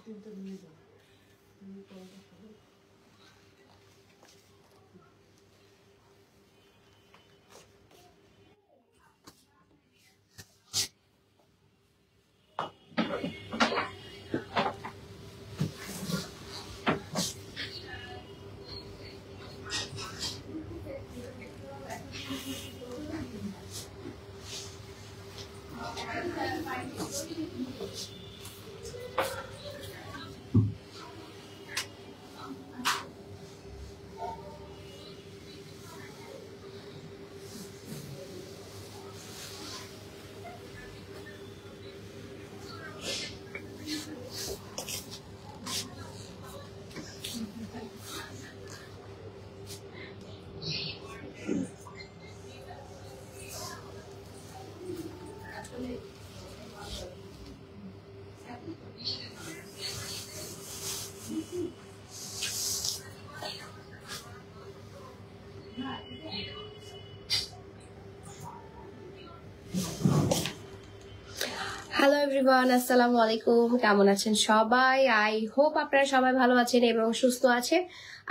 Hello everyone, আসসালামু আলাইকুম। কেমন আছেন সবাই? আই হোপ আপনারা সবাই ভালো আছেন এবং সুস্থ আছেন।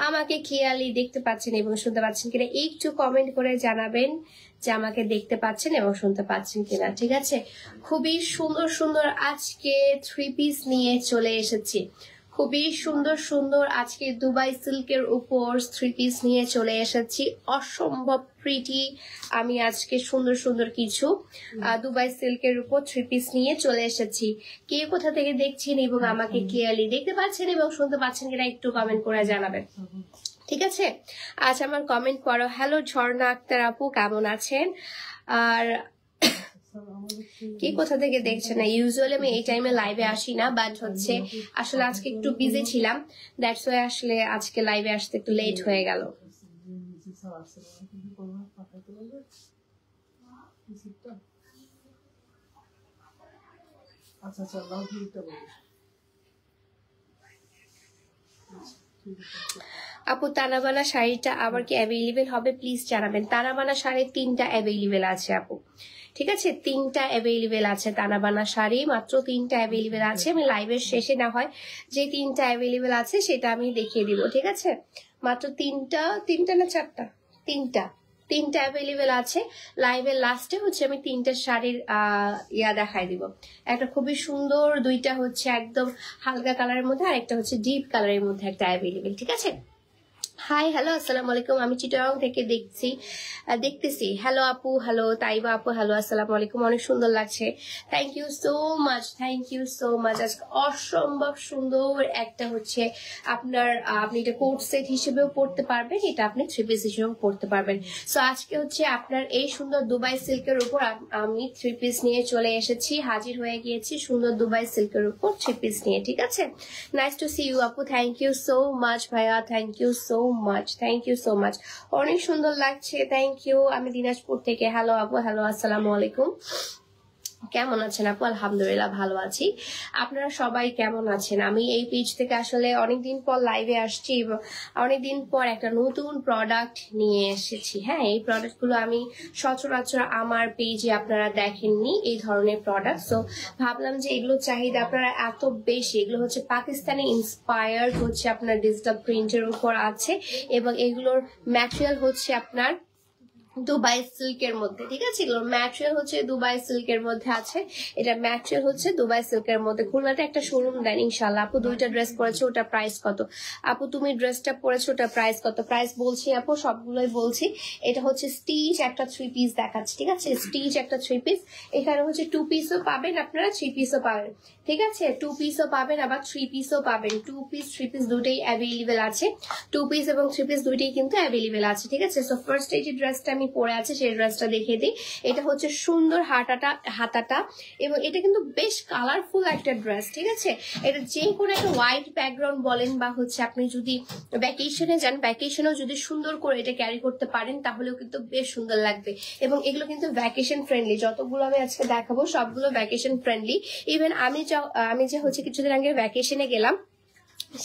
আমাকে ক্লিয়ারলি দেখতে পাচ্ছেন এবং শুনতে পাচ্ছেন কিনা একটু কমেন্ট করে জানাবেন যে আমাকে দেখতে পাচ্ছেন এবং শুনতে পাচ্ছেন কিনা। ঠিক আছে, খুবই সুন্দর সুন্দর আজকে 3 পিস নিয়ে চলে এসেছি। খুবই সুন্দর সুন্দর আজকে দুবাই সিল্কের উপর 3 পিস নিয়ে চলে এসেছি। অসম্ভব প্রিটি। আমি আজকে সুন্দর সুন্দর কিছু দুবাই সিল্কের উপর 3 পিস নিয়ে চলে এসেছি। কে কোথা থেকে দেখছেন এবং আমাকে ক্লিয়ারলি দেখতে পাচ্ছেন এবং শুনতে পাচ্ছেন কিনা একটু কমেন্ট করে জানাবেন। ঠিক আছে, আজ আমার কমেন্ট করো। হ্যালো ঝর্ণা আক্তার আপু, কেমন আছেন? আর কি কোথা থেকে দেখছেন? না, ইউজুয়ালি আমি এই টাইমে লাইভে আসি না, বাট হচ্ছে আসলে আজকে একটু বিজি ছিলাম, দ্যাটস ওয়াই আসলে আজকে লাইভে আসতে একটু লেট হয়ে গেল। আপু তানাবানা শাড়িটা আবার কি অ্যাভেলেবেল হবে? প্লিজ জানাবেন। তানাবানা শাড়ি 3টা অ্যাভেলেবেল আছে আপু। ঠিক আছে, 3টা অ্যাভেলেবেল আছে তানাবানা শাড়ি, মাত্র 3টা অ্যাভেলেবেল আছে। আমি লাইভের শেষে না হয় যে 3টা অ্যাভেলেবেল আছে সেটা আমি দেখিয়ে দিব। ঠিক আছে, মাত্র 3টা না 4টা? 3টা অ্যাভেলেবেল আছে। লাইভের লাস্টে হচ্ছে আমি 3টা শাড়ির দেখাই দিব। একটা খুবই সুন্দর, 2টা হচ্ছে একদম হালকা কালারের মধ্যে, আর একটা হচ্ছে ডিপ কালারের মধ্যে একটা অ্যাভেলেবেল। ঠিক আছে, হাই হ্যালো আসসালামু আলাইকুম। আমি চিটাগাং থেকে দেখতেছি। হ্যালো আপু, হ্যালো তাইবা আপু, হ্যালো আসসালামু আলাইকুম। অনেক সুন্দর লাগছে, thank you so much, thank you so much. আজকে অসম্ভব সুন্দর একটা হচ্ছে আপনার আপনি এটা কোট সেট হিসেবেও পড়তে পারবেন, এটা আপনি 3 পিস হিসেবেও পড়তে পারবেন। সো আজকে হচ্ছে আপনার এই সুন্দর দুবাই সিল্কের উপর আমি 3 পিস নিয়ে চলে এসেছি, হাজির হয়ে গিয়েছি সুন্দর দুবাই সিল্কের উপর 3 পিস নিয়ে। ঠিক আছে, নাইস টু সি ইউ আপু, থ্যাংক ইউ সো মাচ ভাইয়া, thank you so much, thank you so much. অনেক সুন্দর লাগছে, থ্যাংক ইউ। আমি দিনাজপুর থেকে। হ্যালো আপু, হ্যালো আসসালামু আলাইকুম। কেমন আছেন আপু? আলহামদুলিল্লাহ ভালো আছি। আপনারা সবাই কেমন আছেন? আমি এই পেজ থেকে আসলে অনেকদিন পর লাইভে আসছি এবং অনেকদিন পর একটা নতুন প্রোডাক্ট নিয়ে এসেছি। হ্যাঁ, এই প্রোডাক্টগুলো আমি সচরাচর আমার পেজে আপনারা দেখেননি এই ধরনের প্রোডাক্ট। সো ভাবলাম যে এগুলো চাহিদা আপনারা এত বেশি, এগুলো হচ্ছে পাকিস্তানি ইন্সপায়ার্ড, হচ্ছে আপনার ডিজিটাল প্রিন্টের উপর আছে এবং এগুলোর ম্যাটেরিয়াল হচ্ছে আপনার দুবাই সিল্কের মধ্যে। ঠিক আছে, এগুলোর ম্যাটেরিয়াল হচ্ছে দুবাই সিল্কের মধ্যে আছে। এটা ম্যাটেরিয়াল হচ্ছে দুবাই সিল্কের মধ্যে। খুলনাতে একটা শোরুম দেন ইনশাল্লাহ। আপু 2টা ড্রেস পরেছে, ওটা প্রাইস কত? আপু তুমি ড্রেসটা পরেছো, ওটা প্রাইস কত? প্রাইস বলছি আপু, সবগুলোই বলছি। এটা হচ্ছে স্টিচ একটা 3 পিস দেখাচ্ছে। ঠিক আছে, স্টিচ একটা 3 পিস। এখানে হচ্ছে 2 পিসও পাবেন আপনারা, 3 পিসও পাবেন। ঠিক আছে, 2 পিসও পাবেন আবার 3 পিসও পাবেন। 2 পিস 3 পিস দুটোই অ্যাভেলেবেল আছে। 2 পিস এবং 3 পিস দুটোই কিন্তু অ্যাভেলেবেল আছে। ঠিক আছে, সো ফার্স্ট এই যে ড্রেসটা আমি পরে আছে সেই ড্রেসটা দেখিয়ে দিই। এটা হচ্ছে সুন্দর হাতাটা এবং এটা কিন্তু বেশ কালারফুল একটা ড্রেস। ঠিক আছে, এটা যে কোনো একটা হোয়াইট ব্যাকগ্রাউন্ড বলেন বা হচ্ছে আপনি যদি ভ্যাকেশনে যান, ভ্যাকেশনেও যদি সুন্দর করে এটা ক্যারি করতে পারেন তাহলেও কিন্তু বেশ সুন্দর লাগবে। এবং এগুলো কিন্তু ভ্যাকেশন ফ্রেন্ডলি, যতগুলো আমি আজকে দেখাবো সবগুলো ভ্যাকেশন ফ্রেন্ডলি। ইভেন আমি যে হচ্ছে কিছুদিন আগে ভ্যাকেশনে গেলাম,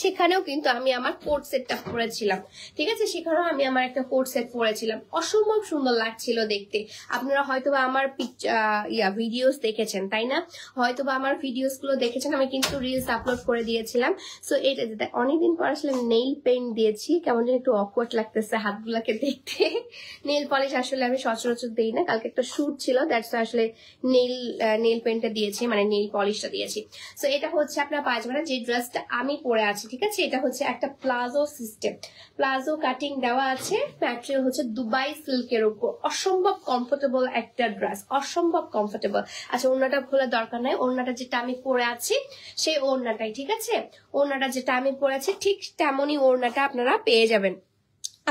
সেখানেও কিন্তু আমি আমার কোট সেটটা পরেছিলাম, ঠিক আছে, সেখানেও আমি আমার একটা কোট সেট পরেছিলাম, অসম্ভব সুন্দর লাগছিল দেখতে। আপনারা হয়তোবা আমার ভিডিওস দেখেছেন, তাই না? হয়তোবা আমার ভিডিওস গুলো দেখেছেন, আমি কিন্তু রিলস আপলোড করে দিয়েছিলাম। সো এটা অনেকদিন পর আসলে নেইল পেন্ট দিয়েছি, কেমন যেন একটু অকওয়ার্ড লাগতেছে হাতগুলাকে দেখতে। নেইল পলিশ আসলে আমি সচরাচর দিই না, কালকে একটা শুট ছিল, দ্যাটস আসলে নেইল পেন্টটা দিয়েছি, মানে নেইল পলিশটা দিয়েছি। সো এটা হচ্ছে আপনার পায়জামাটা, যে ড্রেসটা আমি পরে আছি, ঠিক আছে। এটা হচ্ছে একটা প্লাজো সিস্টেম, প্লাজো কাটিং দেওয়া আছে, ম্যাটেরিয়াল হচ্ছে দুবাই সিল্কের উপর, অসম্ভব কমফোর্টেবল একটা ড্রেস, অসম্ভব কমফোর্টেবল। আচ্ছা, ওড়নাটা খোলার দরকার নাই, ওড়নাটা যেটা আমি পরে আছি সেই ওড়নাটাই, ঠিক আছে। ওড়নাটা যেটা আমি পরে আছি ঠিক তেমনই ওড়নাটা আপনারা পেয়ে যাবেন।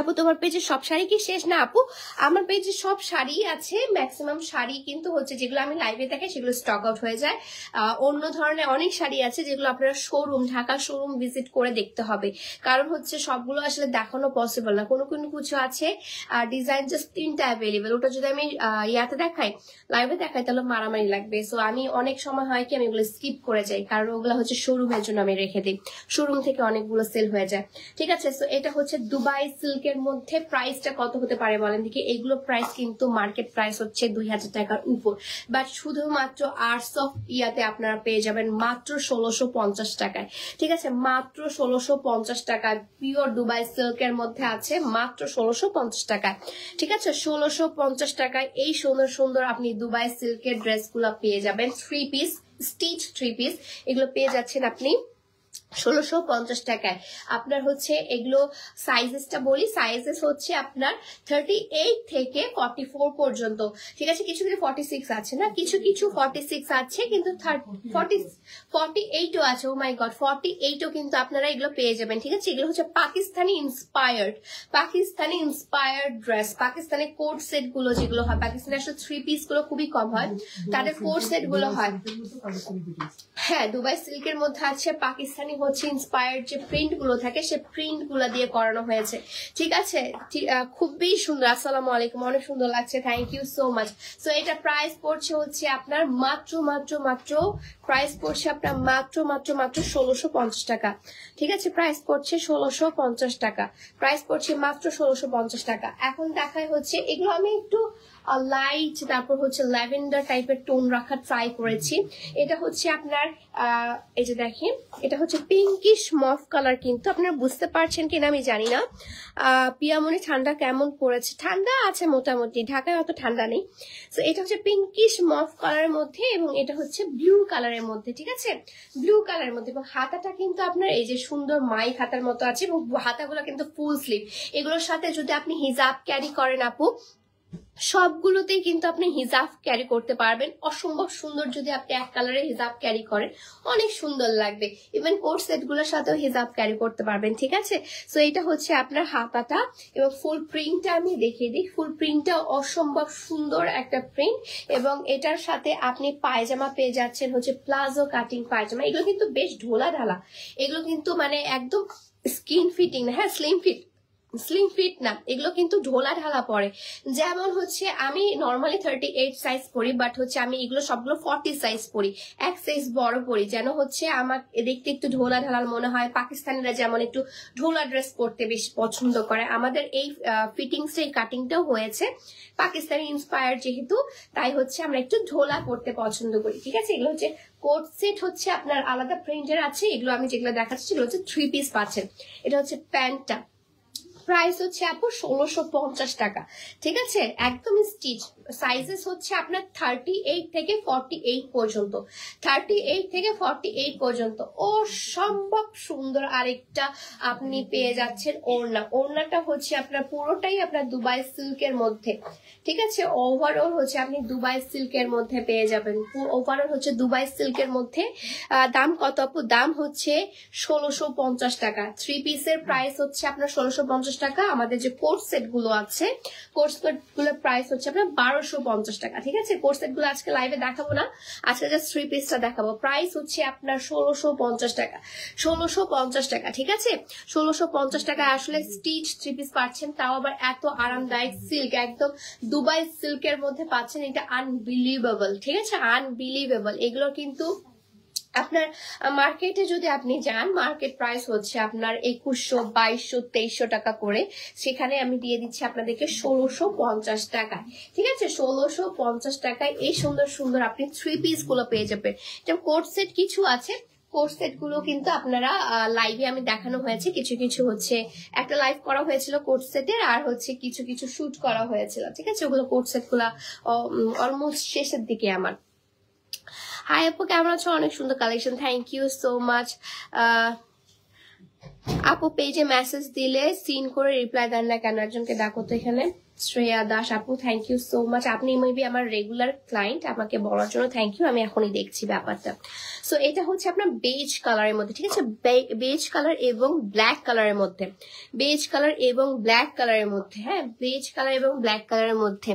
আপু তোমার পেজে সব শাড়ি কি শেষ? না আপু, আমার পেজে সব শাড়ি আছে, ম্যাক্সিমাম শাড়ি কিন্তু হচ্ছে যেগুলো আমি লাইভে দেখে সেগুলো স্টক আউট হয়ে যায়। অন্য ধরনের অনেক শাড়ি আছে যেগুলো আপনারা শোরুম, ঢাকা শোরুম ভিজিট করে দেখতে হবে, কারণ হচ্ছে সবগুলো আসলে দেখানো পসিবল না। কোনো কোনো কিছু আছে ডিজাইন জাস্ট 3টা অ্যাভেলেবেল, ওটা যদি আমি ইয়াতে দেখাই, লাইভে দেখাই, তাহলে মারামারি লাগবে। সো আমি অনেক সময় হয় কি আমি এগুলো স্কিপ করে যাই, কারণ ওগুলো হচ্ছে শোরুমের জন্য আমি রেখে দিই, শোরুম থেকে অনেকগুলো সেল হয়ে যায়, ঠিক আছে। সো এটা হচ্ছে দুবাই সিল্কের মধ্যে, প্রাইসটা কত হতে পারে বলেন দেখি? এগুলো প্রাইস কিন্তু মার্কেট প্রাইস হচ্ছে 2000 টাকার উপর, বাট শুধুমাত্র আর্টস অফ ইয়াতে আপনারা পেয়ে যাবেন মাত্র 1650 টাকায়, ঠিক আছে, মাত্র 1650 টাকায়। পিওর দুবাই সিল্কের মধ্যে আছে মাত্র 1650 টাকায়, ঠিক আছে। 1650 টাকায় এই সুন্দর সুন্দর আপনি দুবাই সিল্কের ড্রেসগুলো পেয়ে যাবেন, 3 পিস স্টিচ 3 পিস, এগুলো পেয়ে যাচ্ছেন আপনি 1650 টাকায়। আপনার হচ্ছে এগুলো সাইজেসটা বলি, সাইজেস হচ্ছে আপনার 38 থেকে 44 পর্যন্ত, ঠিক আছে। কিছু কিছু 46 আছে না, কিছু কিছু 46 আছে, কিন্তু 48ও আছে। ও মাই গড, 48ও কিন্তু আপনারা এগুলো পেয়ে যাবেন, ঠিক আছে। এগুলো হচ্ছে Pakistani inspired dress, Pakistani coat set গুলো যেগুলো হয়, পাকিস্তানি আসলে 3 পিস গুলো খুবই কম হয়, তাদের কোট সেট গুলো হয়। হ্যাঁ, দুবাই সিল্কের মধ্যে আছে পাকিস্তানি হচ্ছে ইন্সপায়ার্ড যে প্রিন্ট গুলো থাকে, সে প্রিন্ট গুলো দিয়ে করানো হয়েছে, ঠিক আছে। খুবই সুন্দর। আসসালামু আলাইকুম, অনেক সুন্দর লাগছে, thank you so much. So এটা প্রাইস পড়ছে হচ্ছে আপনার মাত্র প্রাইস পড়ছে আপনার মাত্র 1650 টাকা, ঠিক আছে। প্রাইস পড়ছে 1650 টাকা, প্রাইস পড়ছে মাত্র 1650 টাকা। এখন দেখায় হচ্ছে এগুলো আমি একটু লাইট, তারপর হচ্ছে ল্যাভেন্ডার টাইপের টোন রাখা ট্রাই করেছি। এটা হচ্ছে আপনার এই যে দেখেন, এটা হচ্ছে পিঙ্কিশ মফ কালার, কিন্তু আপনারা বুঝতে পারছেন কিনা আমি জানি না। পিয়ামনি ঠান্ডা কেমন পড়েছে? ঠান্ডা আছে মোটামুটি, ঢাকায় অত ঠান্ডা নেই। তো এটা হচ্ছে পিঙ্কিশ মফ কালারের মধ্যে, এবং এটা হচ্ছে ব্লু কালারের মধ্যে, ঠিক আছে, ব্লু কালারের মধ্যে। এবং হাতাটা কিন্তু আপনার এই যে সুন্দর মাইক হাতার মতো আছে, এবং হাতাগুলো কিন্তু ফুল স্লিভ। এগুলোর সাথে যদি আপনি হিজাব ক্যারি করেন আপু, সবগুলোতেই কিন্তু আপনি হিজাব ক্যারি করতে পারবেন, অসম্ভব সুন্দর। যদি আপনি এক কালারের হিজাব ক্যারি করেন অনেক সুন্দর লাগবে, ইভেন কোট সেট গুলোর সাথেও হিজাব ক্যারি করতে পারবেন, ঠিক আছে। সো এটা হচ্ছে আপনার হাতাটা, এবং ফুল প্রিন্টটা আমি দেখিয়ে দিই। ফুল প্রিন্টটা অসম্ভব সুন্দর একটা প্রিন্ট, এবং এটার সাথে আপনি পায়জামা পেয়ে যাচ্ছেন হচ্ছে প্লাজো কাটিং পায়জামা। এগুলো কিন্তু বেশ ঢোলা ঢালা, এগুলো কিন্তু মানে একদম স্কিন ফিটিং না, হ্যাঁ স্লিম ফিট না, এগুলো কিন্তু ঢোলা ঢালা পরে। যেমন হচ্ছে আমি নর্মালি 38 সাইজ পরি, বাট হচ্ছে আমি এগুলো সবগুলো 40 সাইজ পরি, এক সাইজ বড় পরি, যেন হচ্ছে আমার দেখতে একটু ঢোলা ঢালার মনে হয়। পাকিস্তানিরা যেমন একটু ঢোলা ড্রেস পরতে বেশি পছন্দ করে, আমাদের এই ফিটিংস এই কাটিংটাও হয়েছে পাকিস্তানি ইন্সপায়ার যেহেতু, তাই হচ্ছে আমরা একটু ঢোলা পরতে পছন্দ করি, ঠিক আছে। এগুলো হচ্ছে কোট সেট, হচ্ছে আপনার আলাদা প্রিন্টের আছে। এগুলো আমি যেগুলো দেখাচ্ছি সেগুলো হচ্ছে 3 পিস পাচ্ছেন। এটা হচ্ছে প্যান্টটা, প্রাইস হচ্ছে আপু 1650 টাকা, ঠিক আছে, একদম স্টিচ। সাইজেস হচ্ছে আপনার 38 থেকে 48 পর্যন্ত, 38 থেকে 48 পর্যন্ত। অসম্ভব সুন্দর আরেকটা আপনি পেয়ে যাচ্ছেন ওড়নাটা হচ্ছে আপনার পুরোটাই আপনার দুবাই সিল্কের মধ্যে, ঠিক আছে। ওভারঅল হচ্ছে আপনি দুবাই সিল্কের মধ্যে পেয়ে যাবেন, ওভারঅল হচ্ছে দুবাই সিল্কের মধ্যে। দাম কত আপু? দাম হচ্ছে 1650 টাকা। 3 পিসের প্রাইস হচ্ছে আপনার 1650 টাকা। আমাদের যে কোট সেট গুলো আছে, কোট সেট গুলোর প্রাইস হচ্ছে আপনার 1250 টাকা, ঠিক আছে। কোট সেট গুলো আজকে লাইভে দেখাবো না, আজকে জাস্ট 3 পিসটা দেখাবো। প্রাইস হচ্ছে আপনার 1650 টাকা, 1650 টাকা, ঠিক আছে। 1650 টাকা আসলে স্টিচ 3 পিস পাচ্ছেন, তাও আবার এত আরামদায়ক সিল্ক, একদম দুবাই সিল্কের মধ্যে পাচ্ছেন। এটা আনবিলিভেবল, ঠিক আছে, আনবিলিভেবল। এগুলো কিন্তু আপনার মার্কেটে যদি আপনি যান, মার্কেট প্রাইস হচ্ছে আপনার 2100, 2200, 2300 টাকা করে, সেখানে আমি দিয়ে দিচ্ছি আপনাদেরকে 1650 টাকায়। ঠিক আছে, 1650 টাকায় এই সুন্দর সুন্দর আপনি 3 পিস গুলো পেয়ে যাবেন। যেমন কোট সেট কিছু আছে, কোট সেট গুলো কিন্তু আপনারা লাইভে আমি দেখানো হয়েছে, কিছু কিছু হচ্ছে একটা লাইভ করা হয়েছিল কোট সেটের, আর হচ্ছে কিছু কিছু শুট করা হয়েছিল। ঠিক আছে, ওগুলো কোট সেট গুলা অলমোস্ট শেষের দিকে আমার। হাই আপু, কেমন আছো? অনেক সুন্দর collection, thank you so much. আপু পেজে মেসেজ দিলে সিন করে রিপ্লাই দেন না কেন? একজনকে ডাকো তো এখানে। শ্রেয়া দাস আপু, থ্যাংক ইউ সো মাচ। আপনি মেবি আমার রেগুলার ক্লায়েন্ট, আমাকে বলার জন্য থ্যাংক ইউ। আমি এখনই দেখছি ব্যাপারটা। সো এটা হচ্ছে আপনার বেজ কালারের মধ্যে। ঠিক আছে, বেজ কালার এবং ব্ল্যাক কালারের মধ্যে, বেজ কালার এবং ব্ল্যাক কালারের মধ্যে, হ্যাঁ বেজ কালার এবং ব্ল্যাক কালারের মধ্যে।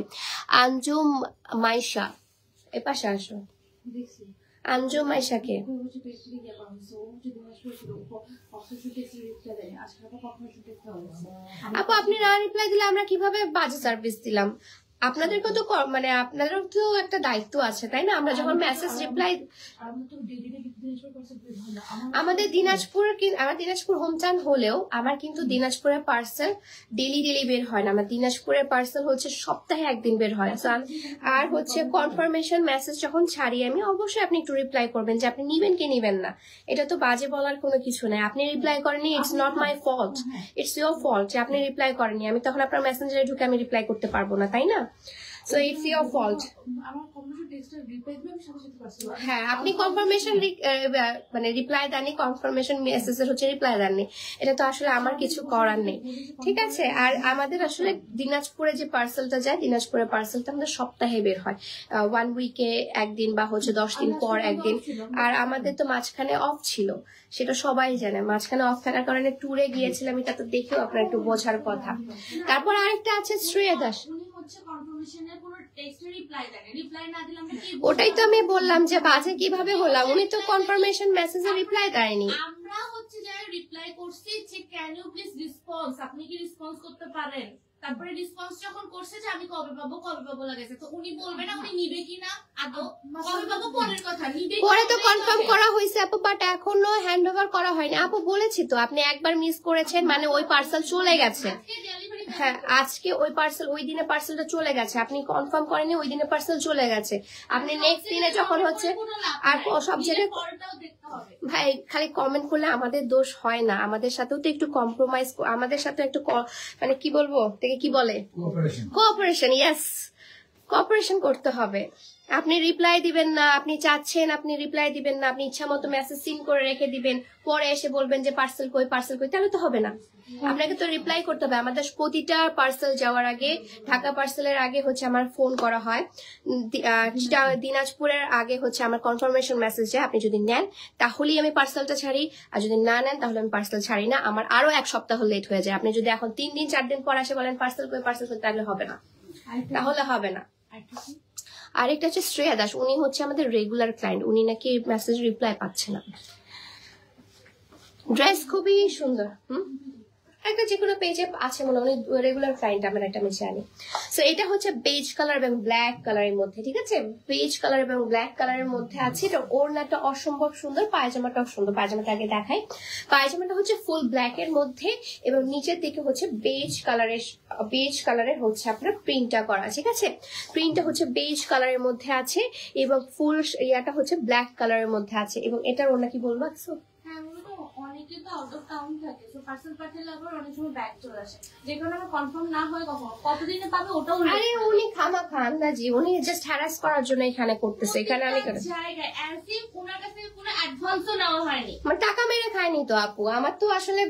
আঞ্জুম মাইশা, এ পাশে আসো। আঞ্জুম মাইশাকে আপু আপনি না রিপ্লাই দিলে আমরা কিভাবে বাজে সার্ভিস দিলাম? আপনাদেরকে তো মানে আপনাদেরও তো একটা দায়িত্ব আছে, তাই না? আমরা যখন মেসেজ রিপ্লাই, আমাদের দিনাজপুর হোমটাউন হলেও আমার কিন্তু দিনাজপুরের পার্সেল ডেলি বের হয় না। আমার দিনাজপুরের পার্সেল হচ্ছে সপ্তাহে একদিন বের হয়। আর হচ্ছে কনফার্মেশন মেসেজ যখন ছাড়ি আমি, অবশ্যই আপনি একটু রিপ্লাই করবেন যে আপনি নিবেন কি নিবেন না। এটা তো বাজে বলার কোনো কিছু নাই। আপনি রিপ্লাই করেনি, it's not my fault, it's your fault যে আপনি রিপ্লাই করেনি। আমি তখন আপনার মেসেঞ্জারে ঢুকে আমি রিপ্লাই করতে পারবো না, তাই না? So it's your fault. হ্যাঁ, আপনি কনফার্মেশন মানে রিপ্লাই দেননি, কনফার্মেশন মেসেজের হচ্ছে রিপ্লাই দেননি, এটা তো আসলে আমার কিছু করার নেই। ঠিক আছে, আর আমাদের আসলে দিনাজপুরে যে পার্সেলটা যায়, দিনাজপুরের পার্সেলটা আমাদের সপ্তাহে বের হয়, 1 উইকে একদিন বা হচ্ছে 10 দিন পর একদিন। আর আমাদের তো মাঝখানে অফ ছিল, সেটা সবাই জানে। মাঝখানে অফ থাকার কারণে ট্যুরে গিয়েছিলাম, এটা তো দেখেও আপনার একটু বোঝার কথা। তারপর আরেকটা আছে শ্রেয়া দাস, ওটাই তো আমি বললাম যে বাজে কিভাবে হলাম। উনি তো কনফার্মেশন মেসেজে রিপ্লাই দেয়নি। আমরা হচ্ছে যারা রিপ্লাই করছি যে ক্যান ইউ প্লিজ রেসপন্স, আপনি কি রেসপন্স করতে পারেন? তারপরে রেসপন্স যখন করছে যে আমি কবে পাবো লাগেছে, তো উনি বলবে না উনি নিবে কিনা। আদৌ কবে পাবো পরের কথা, নিবে পরে তো কনফার্ম করা হয়েছে আপু, বাট এখনো হ্যান্ড ওভার করা হয়নি। আপু বলেছি তো, আপনি একবার মিস করেছেন, মানে ওই পার্সেল চলে গেছে। হ্যাঁ, আজকে ওই পার্সেল, ওই দিনে পার্সেলটা চলে গেছে, আপনি কনফার্ম করেনি, ওই দিনে পার্সেল চলে গেছে। আপনি নেক্সট দিনে যখন হচ্ছে, আর সব জায়গায় ভাই খালি কমেন্ট করলে আমাদের দোষ হয় না, আমাদের সাথেও তো একটু কম্প্রোমাইজ, আমাদের সাথে একটু মানে কি বলবো থেকে কি বলে, কোঅপারেশন। ইয়েস, কোঅপারেশন করতে হবে। আপনি রিপ্লাই দিবেন না, আপনি চাচ্ছেন আপনি রিপ্লাই দিবেন না, আপনি ইচ্ছা মতো মেসেজ সিন করে রেখে দিবেন, পরে এসে বলবেন যে পার্সেল কই, তাহলে তো হবে না। আপনাকে তো রিপ্লাই করতে হবে। আমাদের প্রতিটা পার্সেল যাওয়ার আগে, ঢাকা পার্সেলের আগে হচ্ছে আমার ফোন করা হয়, দিনাজপুরের আগে হচ্ছে আমার কনফার্মেশন মেসেজ যায়। আপনি যদি নেন তাহলেই আমি পার্সেলটা ছাড়ি, আর যদি না নেন তাহলে আমি পার্সেল ছাড়ি না। আমার আরো 1 সপ্তাহ লেট হয়ে যায়। আপনি যদি এখন 3 দিন 4 দিন পর আসে বলেন পার্সেল কই, তাহলে হবে না, হবে না। আরেকটা হচ্ছে শ্রেয়া দাস, উনি হচ্ছে আমাদের রেগুলার ক্লায়েন্ট, উনি নাকি মেসেজ রিপ্লাই পাচ্ছে না। ড্রেস খুবই সুন্দর। একটা যে কোনো পেজে আছে মনে হয়, রেগুলার ক্লায়েন্ট আমার একটা আমি জানি। সো এটা হচ্ছে বেজ কালার এবং ব্ল্যাক কালারের মধ্যে। ঠিক আছে, বেজ কালার এবং ব্ল্যাক কালারের মধ্যে আছে। এটা ওড়নাটা অসম্ভব সুন্দর, পায়জামাটাও সুন্দর। পায়জামাটা আগে দেখাই। পায়জামাটা হচ্ছে ফুল ব্ল্যাক এর মধ্যে এবং নিচের দিকে হচ্ছে বেজ কালারের হচ্ছে আপনার প্রিন্টটা করা। ঠিক আছে, প্রিন্টটা হচ্ছে বেজ কালারের মধ্যে আছে এবং ফুল ইয়াটা হচ্ছে ব্ল্যাক কালারের মধ্যে আছে। এবং এটার ওড়না কি বলবো? অনেকে তো আউট অফ টাউন থাকে, তো পার্সেল পাঠালে আবার অনেক সময় ব্যাগ চলে আসে, যেখানে আমার কনফার্ম না হয় কতদিনে পাবে ওটাও। আরে উনি খামাখা আন্দাজি, উনি জাস্ট হ্যারাস করার জন্য এখানে করতেছে। এখানে আমি জায়গায় এসি ওনার কাছে কোনো অ্যাডভান্সও নেওয়া হয়নি, মানে টাকা মেরে খায়নি তো আপু। আমার তো আসলে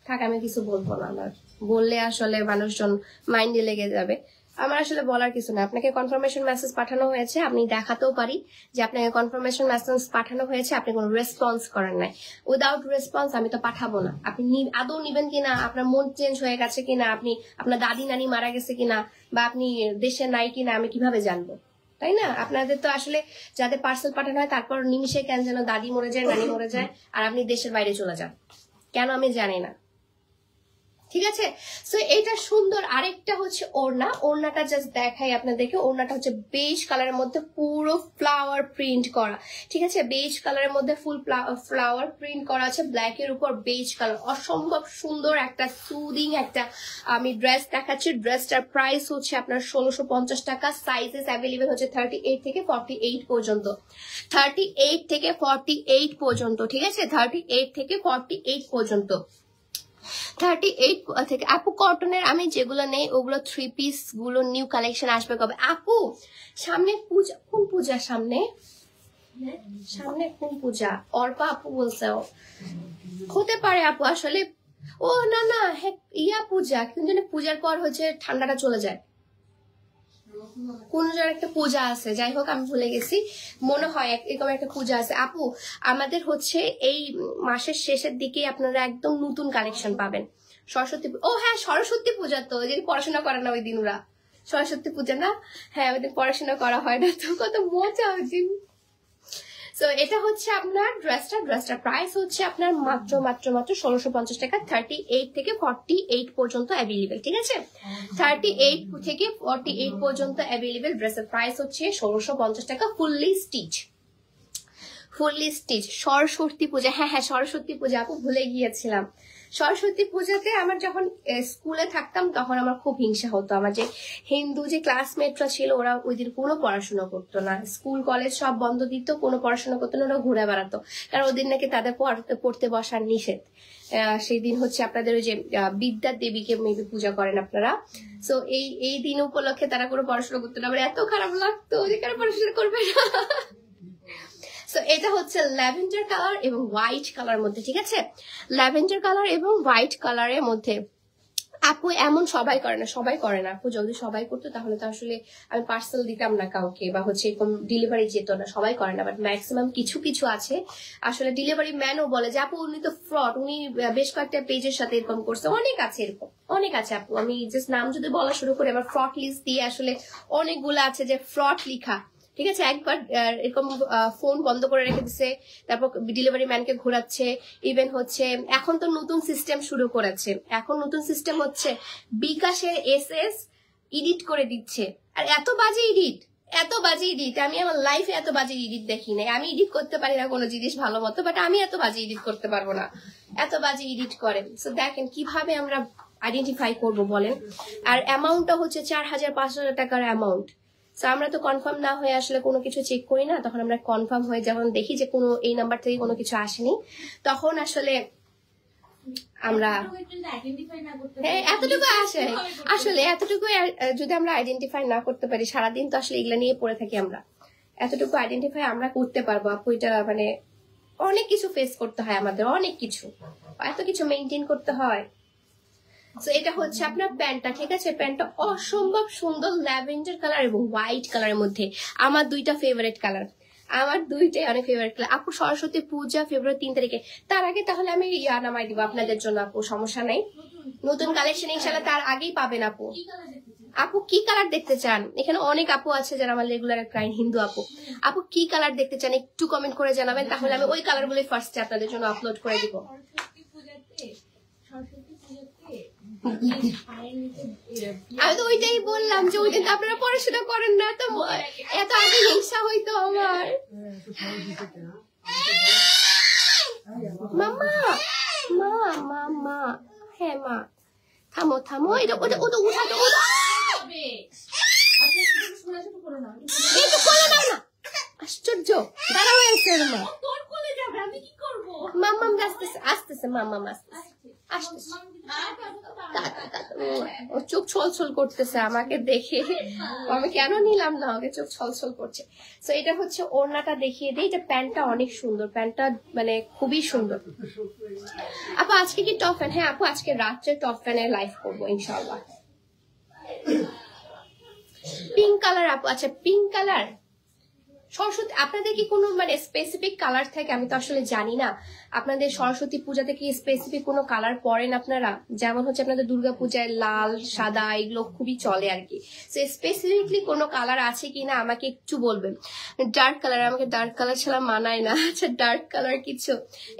থাক, আমি কিছু বলবো না, আমার বললে আসলে মানুষজন মাইন্ডে লেগে যাবে। আমার আসলে বলার কিছু না। আপনাকে কনফার্মেশন মেসেজ পাঠানো হয়েছে, আমি দেখাতেও পারি যে আপনাকে কনফার্মেশন মেসেজ পাঠানো হয়েছে, আপনি কোনো রেসপন্স করেন নাই। উইদাউট রেসপন্স আমি তো পাঠাবো না। আপনি আদৌ নিবেন কিনা, আপনার মন চেঞ্জ হয়ে গেছে কিনা, আপনি আপনার দাদি নানি মারা গেছে কিনা, বা আপনি দেশে নাই কিনা, আমি কিভাবে জানবো? তাই না? আপনাদের তো আসলে যাদের পার্সেল পাঠানো হয় তারপর নিমিশে কেন যেন দাদি মরে যায়, নানি মরে যায়, আর আপনি দেশের বাইরে চলে যান, কেন আমি জানি না। ঠিক আছে। সো এটা সুন্দর। আরেকটা হচ্ছে ওড়না, ওড়নাটা জাস্ট দেখাই আপনাদেরকে। ওড়নাটা হচ্ছে বেজ কালারের মধ্যে পুরো ফ্লাওয়ার প্রিন্ট করা, ঠিক আছে, বেজ কালারের মধ্যে ফুল ফ্লাওয়ার প্রিন্ট করা আছে ব্ল্যাকের উপর বেজ কালার। অসম্ভব সুন্দর একটা সুদিং একটা আমি ড্রেস দেখাচ্ছি। ড্রেসটার প্রাইস হচ্ছে আপনার 1650 টাকা। সাইজেস অ্যাভেলেবেল হচ্ছে 38 থেকে 48 পর্যন্ত, 38 থেকে 48 পর্যন্ত, ঠিক আছে, 38 থেকে 48 পর্যন্ত, 38 থেকে। আপু কটনের আমি যেগুলো নেই ওগুলো 3 পিস গুলো নিউ কালেকশন আসবে কবে? আপু সামনে পূজা, কোন পূজা সামনে? সামনে কোন পূজা? অর্পা আপু বলছে হতে পারে আপু আসলে। ও না না, হ্যাঁ ইয়া পূজা, কিন্তু পূজার পর হচ্ছে ঠান্ডাটা চলে যায়। কোন একটা পূজা আছে, যাই হোক আমি ভুলে গেছি, মনে হয় এরকম একটা পূজা আছে। আপু আমাদের হচ্ছে এই মাসের শেষের দিকে আপনারা একদম নতুন কালেকশন পাবেন। সরস্বতী, ও হ্যাঁ সরস্বতী পূজা, তো যদি পড়াশোনা করে না ওই দিন ওরা, সরস্বতী পূজা না, হ্যাঁ ওই দিন পড়াশোনা করা হয় না, তো কত মজা ওই দিন। সো এটা হচ্ছে আপনার ড্রেসটার প্রাইস হচ্ছে আপনার মাত্র 1650 টাকা। 38 থেকে 48 পর্যন্ত অ্যাভেলেবেল, ঠিক আছে, 38 থেকে 48 পর্যন্ত অ্যাভেলেবেল। ড্রেসের প্রাইস হচ্ছে 1650 টাকা, ফুললি স্টিচ। সরস্বতী পূজা, হ্যাঁ হ্যাঁ সরস্বতী পূজা আপু ভুলে গিয়েছিলাম। সরস্বতী পূজাতে আমার যখন স্কুলে থাকতাম তখন আমার খুব হিংসা হতো। আমার যে হিন্দু যে ক্লাসমেটরা ছিল ওরা ওই দিন কোনো পড়াশোনা করতো না, স্কুল কলেজ সব বন্ধ দিত, কোনো পড়াশোনা করতো না, ওরা ঘুরে বেড়াতো, কারণ ওদিন নাকি তাদের পড়তে বসার নিষেধ। সেই দিন হচ্ছে আপনাদের ওই যে বিদ্যার দেবীকে মেবি পূজা করেন আপনারা। সো এই দিন উপলক্ষে তারা কোনো পড়াশোনা করতো না। আমার এত খারাপ লাগতো যে কারো পড়াশোনা করবে না। সো এটা হচ্ছে ল্যাভেন্ডার কালার এবং হোয়াইট কালার মধ্যে, ঠিক আছে, ল্যাভেন্ডার কালার এবং হোয়াইট কালারের মধ্যে। আপু এমন সবাই করে না আপু, যদি সবাই করতো তাহলে তো আসলে আমি পার্সেল দিতাম না কাউকে, বা হচ্ছে এরকম ডেলিভারি যেত না, সবাই করে না। বাট ম্যাক্সিমাম কিছু আছে আসলে ডেলিভারি ম্যানও বলে যে আপু উনি তো ফ্রড, উনি বেশ কয়েকটা পেজের সাথে এরকম করছে, অনেক আছে এরকম, অনেক আছে আপু। আমি জাস্ট নাম যদি বলা শুরু করি, আমার ফ্রড লিস্ট দিয়ে আসলে অনেকগুলো আছে যে ফ্রড লিখা, ঠিক আছে। একবার এরকম ফোন বন্ধ করে রেখে দিছে, তারপর ডেলিভারি ম্যানকে ঘোরাচ্ছে। ইভেন হচ্ছে এখন তো নতুন সিস্টেম শুরু করেছে, এখন নতুন সিস্টেম হচ্ছে বিকাশের এসএস এডিট করে দিচ্ছে। আর এত বাজে এডিট, আমি আমার লাইফে এত বাজে এডিট দেখি নাই। আমি এডিট করতে পারি না কোনো জিনিস ভালো মতো, বাট আমি এত বাজে এডিট করতে পারবো না, এত বাজে এডিট করেন। সো দেখেন কিভাবে আমরা আইডেন্টিফাই করবো বলেন। আর অ্যামাউন্টটা হচ্ছে 4500 টাকার অ্যামাউন্ট। আমরা তো কনফার্ম না হয়ে আসলে কোনো কিছু চেক করি না, তখন আমরা কনফার্ম হয়ে যখন দেখি যে কোনো এই নাম্বার থেকে কোনো কিছু আসেনি, তখন আসলে আমরা এতটুকু আসে। আসলে এতটুকু যদি আমরা আইডেন্টিফাই না করতে পারি, সারাদিন তো আসলে এগুলা নিয়ে পড়ে থাকি আমরা, এতটুকু আইডেন্টিফাই আমরা করতে পারবো আপু। এটা মানে অনেক কিছু ফেস করতে হয় আমাদের, অনেক কিছু, এত কিছু মেনটেন করতে হয়। তো এটা হচ্ছে আপনার প্যান্টটা, ঠিক আছে, প্যান্টটা অসম্ভব সুন্দর ল্যাভেন্ডার কালার এবং হোয়াইট কালারের মধ্যে। আমার দুইটা ফেভারিট কালার, আমার দুইটাই অনেক ফেভারিট কালার। আপু সরস্বতী পূজা ফেব্রুয়ারি 3 তারিখে, তার আগে তাহলে আমি নামাই দিব আপনাদের জন্য আপু, সমস্যা নাই, নতুন কালেকশন ইনশাআল্লাহ তার আগেই পাবেন আপু। আপু কি কালার দেখতে চান? এখানে অনেক আপু আছে যারা আমার রেগুলার ক্লায়েন্ট, হিন্দু আপু। আপু কি কালার দেখতে চান একটু কমেন্ট করে জানাবেন, তাহলে আমি ওই কালার গুলোই ফার্স্টে আপনাদের জন্য আপলোড করে দিব। আমি তো ওইটাই বললাম যে ওই দিন আপনারা পড়াশোনা করেন না, তো এত আগে হিংসা হইতো আমার। মামা মা মা মা, হ্যাঁ মা থামো, এটা ওটা উঠাতো, আশ্চর্য, দাঁড়াও মা, মাম্মা আসতেছে, মাম্মা আসতেছে, ও চোখ ছলছল করতেছে আমাকে দেখে, আমি কেন নিলাম না, ওকে চোখ ছলছল করছে। তো এটা হচ্ছে ওড়নাটা দেখিয়ে দিই, এটা প্যান্টটা অনেক সুন্দর, প্যান্টটা মানে খুবই সুন্দর। আপু আজকে কি টপ ফ্যান? হ্যাঁ আপু আজকে রাত্রে টপ ফ্যানের লাইভ করবো ইনশাআল্লাহ। পিঙ্ক কালার আপু, আচ্ছা পিঙ্ক কালার, সরস্বতী আপনাদের কি কোনো মানে স্পেসিফিক কালার থাকে? আমি তো আসলে জানি না আপনাদের সরস্বতী পূজাতে কি স্পেসিফিক কোনো কালার পরেন আপনারা? যেমন হচ্ছে আপনাদের দুর্গা পূজায় লাল সাদা এগুলো খুবই চলে আর কি। সো স্পেসিফিকলি কোনো কালার আছে কিনা আমাকে একটু বলবেন। ডার্ক কালার, আমাকে ডার্ক কালার ছাড়া মানায় না। আচ্ছা ডার্ক কালার কিছু,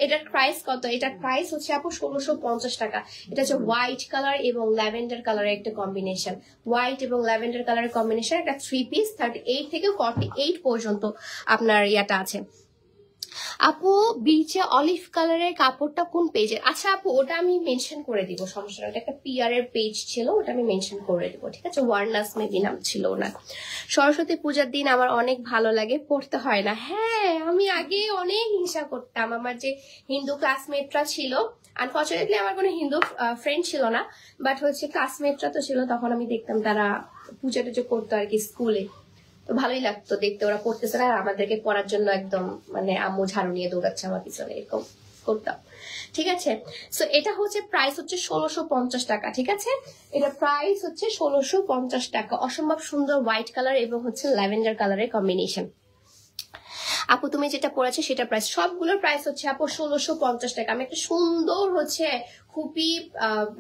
এটার প্রাইস কত? এটার প্রাইস হচ্ছে আপু 1650 টাকা। এটা হচ্ছে হোয়াইট কালার এবং ল্যাভেন্ডার কালারের একটা কম্বিনেশন, হোয়াইট এবং ল্যাভেন্ডার কালারের কম্বিনেশন, একটা 3 পিস 38 থেকে 48 পর্যন্ত আপনার ইয়াটা আছে। আপু বিচে অলিভ কালারের কাপড়টা কোন পেজের? আচ্ছা আপু ওটা আমি মেনশন করে দিব, সমস্যা নেই। ওটা একটা পিআর এর পেজ ছিল, ওটা আমি মেনশন করে দিব, ঠিক আছে? ওয়ার্নাস মেবি নাম ছিল ওনার। সরস্বতী পূজার দিন আমার অনেক ভালো লাগে, পড়তে হয় না। হ্যাঁ আমি আগে অনেক হিংসা করতাম, আমার যে হিন্দু ক্লাসমেটরা ছিল, আনফর্চুনেটলি আমার কোনো হিন্দু ফ্রেন্ড ছিল না, বাট হচ্ছে ক্লাসমেটরা তো ছিল, তখন আমি দেখতাম তারা পূজা টুজো করতো আর কি স্কুলে, তো ভালোই লাগতো দেখতে। ওরা পড়তেছে না, আমাদেরকে পড়ার জন্য একদম মানে আম্মু ঝাড়ু নিয়ে দৌড়াচ্ছে আমার পিছনে, এরকম করতাম, ঠিক আছে? সো এটা হচ্ছে প্রাইস হচ্ছে 1650 টাকা, ঠিক আছে? এটা প্রাইস হচ্ছে 1650 টাকা। অসম্ভব সুন্দর হোয়াইট কালার এবং হচ্ছে ল্যাভেন্ডার কালারের কম্বিনেশন। আপু তুমি যেটা পড়েছো সেটা প্রাইস, সবগুলোর প্রাইস হচ্ছে আপু 1650 টাকা। আমি একটা সুন্দর হচ্ছে খুবই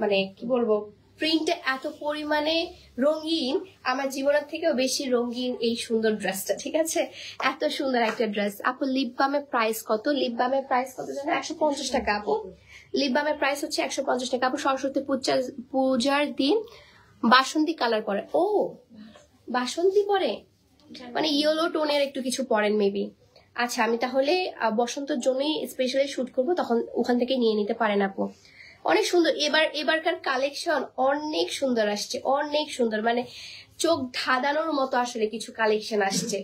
মানে কি বলবো, প্রিন্ট এত পরিমাণে রঙিন, আমার জীবনের থেকেও বেশি রঙিন এই সুন্দর ড্রেসটা, ঠিক আছে? এত সুন্দর একটা ড্রেস। আপু লিপ বামের প্রাইস কত? লিপ বামের প্রাইস কত জানো? 150 টাকা আপু। লিপ বামের প্রাইস হচ্ছে 150 টাকা। আপু সরস্বতী পূজার দিন বাসন্তী কালার পরে? ও বাসন্তী পরে মানে ইয়েলো টোনের একটু কিছু পরেন মেবি। আচ্ছা আমি তাহলে বসন্তের জন্যই স্পেশালি শুট করবো, তখন ওখান থেকে নিয়ে নিতে পারেন আপু। অনেক সুন্দর এবারকার কালেকশন, অনেক সুন্দর আসছে, অনেক সুন্দর, মানে চোখ ধাঁধানোর মতো আসলে কিছু কালেকশন আসছে।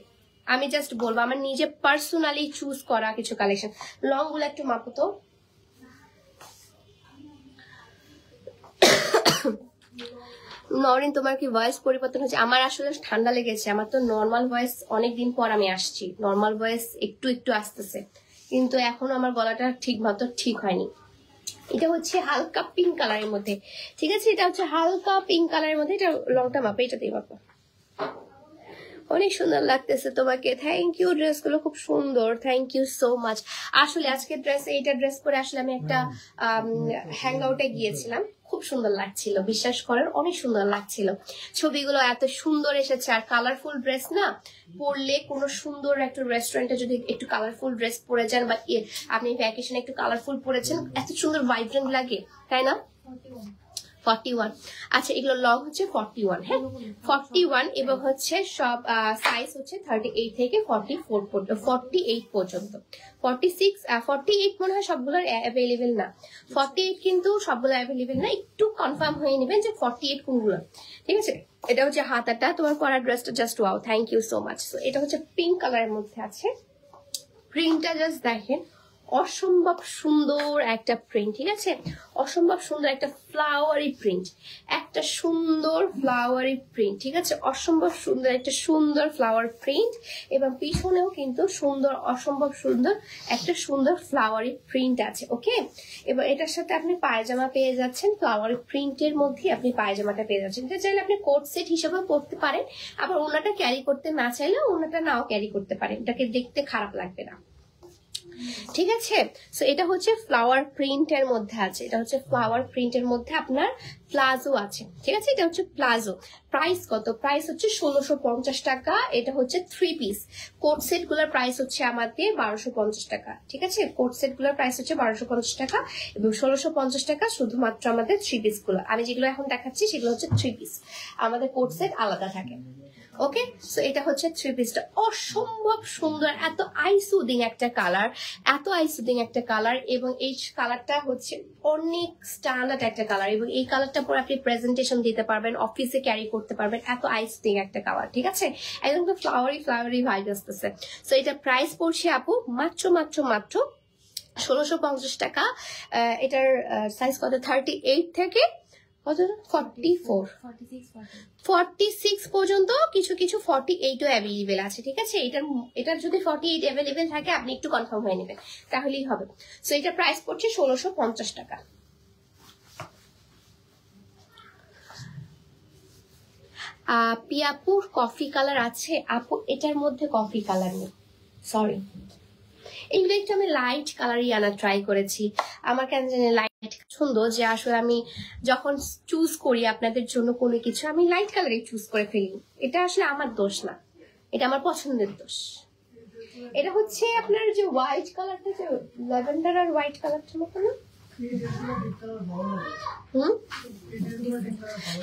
আমি জাস্ট বলবো আমার নিজে পার্সোনালি চুজ করা কিছু কালেকশন। লং গুলো একটু মাপো তো। নরিন তোমার কি ভয়েস পরিবর্তন হচ্ছে? আমার আসলে ঠান্ডা লেগেছে, আমার তো নর্মাল ভয়েস অনেকদিন পর আমি আসছি, নর্মাল ভয়েস একটু একটু আসতেছে, কিন্তু এখনো আমার গলাটা ঠিক মতো ঠিক হয়নি। এটা হচ্ছে হালকা পিঙ্ক কালারের মধ্যে, ঠিক আছে? এটা হচ্ছে হালকা পিঙ্ক কালারের মধ্যে। এটা লংটা মাপে, এটা দিয়ে মাপো। অনেক সুন্দর লাগতেছে তোমাকে, থ্যাংক ইউ। ড্রেস গুলো খুব সুন্দর, থ্যাংক ইউ সো মাচ। আসলে আজকে এইটা ড্রেস পরে আসলে আমি একটা হ্যাং আউটে গিয়েছিলাম, খুব সুন্দর লাগছিল, বিশ্বাস করেন অনেক সুন্দর লাগছিল। ছবিগুলো এত সুন্দর এসেছে, আর কালারফুল ড্রেস না পরলে, কোনো সুন্দর একটা রেস্টুরেন্টে যদি একটু কালারফুল ড্রেস পরে যান, বা আপনি ভ্যাকেশনে একটু কালারফুল পরেছেন, এত সুন্দর ভাইব্রেন্ট লাগে, তাই না? 41। আচ্ছা এগুলো লং হচ্ছে 41, হ্যাঁ 41, এবং হচ্ছে সব সাইজ হচ্ছে 38 থেকে 48 পর্যন্ত। 48 মনে হয় সবগুলো অ্যাভেলেবেল না, 48 কিন্তু সবগুলো অ্যাভেলেবেল না, একটু কনফার্ম হয়ে নেবেন যে 48 কোনগুলো, ঠিক আছে? এটা হচ্ছে হাতাটা, তোমার পরা ড্রেসটা just wow, thank you so much. So এটা হচ্ছে পিঙ্ক কালারের মধ্যে আছে, প্রিন্টটা জাস্ট দেখেন, অসম্ভব সুন্দর একটা প্রিন্ট, ঠিক আছে? অসম্ভব সুন্দর একটা ফ্লাওয়ারি প্রিন্ট, একটা সুন্দর ফ্লাওয়ারি প্রিন্ট, ঠিক আছে? অসম্ভব সুন্দর একটা সুন্দর ফ্লাওয়ার প্রিন্ট, এবং পিছনেও কিন্তু সুন্দর, অসম্ভব সুন্দর একটা সুন্দর ফ্লাওয়ারি প্রিন্ট আছে, ওকে? এবার এটার সাথে আপনি পায়জামা পেয়ে যাচ্ছেন, ফ্লাওয়ারি প্রিন্টের মধ্যে আপনি পায়জামাটা পেয়ে যাচ্ছেন। এটা চাইলে আপনি কোট সেট হিসেবেও পরতে পারেন, আবার ওনাটা ক্যারি করতে না চাইলে ওনাটা নাও ক্যারি করতে পারেন, এটাকে দেখতে খারাপ লাগবে না, ঠিক আছে? সো এটা হচ্ছে ফ্লাওয়ার প্রিন্টের মধ্যে আছে, এটা হচ্ছে ফ্লাওয়ার প্রিন্টের মধ্যে আপনার প্লাজো আছে, ঠিক আছে? এটা হচ্ছে প্লাজো। প্রাইস কত? প্রাইস হচ্ছে 1650 টাকা। এটা হচ্ছে 3 পিস। কোট সেট গুলোর প্রাইস হচ্ছে আমাদের 1250 টাকা, ঠিক আছে? কোট সেট গুলোর প্রাইস হচ্ছে 1250 টাকা, এবং 1650 টাকা শুধুমাত্র আমাদের 3 পিস গুলো। আমি যেগুলো এখন দেখাচ্ছি সেগুলো হচ্ছে 3 পিস, আমাদের কোট সেট আলাদা থাকে, ওকে? সো এটা হচ্ছে 3 পিসটা, অসম্ভব সুন্দর, এত আইসুদিং একটা কালার, এত আইসুদিং একটা কালার, এবং এই কালারটা হচ্ছে অনেক স্ট্যান্ডার্ড একটা কালার, এবং এই কালারটা পরে আপনি প্রেজেন্টেশন দিতে পারবেন, অফিসে ক্যারি করতে পারবেন, এত আইসুদিং একটা কালার, ঠিক আছে? একদম তো ফ্লাওয়ারি ভাইব আসতেছে। সো এটা প্রাইস পড়ছে আপু মাত্র 1650 টাকা। এটার সাইজ কত? 38 থেকে 46 পর্যন্ত, কিছু কিছু 48ও অ্যাভেলেবেল আছে, ঠিক আছে? এটার যদি 48 অ্যাভেলেবেল থাকে আপনি একটু কনফার্ম হয়ে নেবেন, তাহলেই হবে। সো এটা প্রাইস পড়ছে 1650 টাকা। পিয়াপুর কফি কালার আছে আপু, এটার মধ্যে কফি কালার নেই, সরি। এগুলো একটু আমি লাইট কালারই আনার ট্রাই করেছি। আমার কেন জানি লাইট সুন্দর, যে আসলে আমি যখন চুজ করি আপনাদের জন্য কোনো কিছু আমি লাইট কালারই চুজ করে ফেলি। এটা আসলে আমার দোষ না, এটা আমার পছন্দের দোষ। এটা হচ্ছে আপনার যে হোয়াইট কালারটা, যে ল্যাভেন্ডার আর হোয়াইট কালারটার মতো না?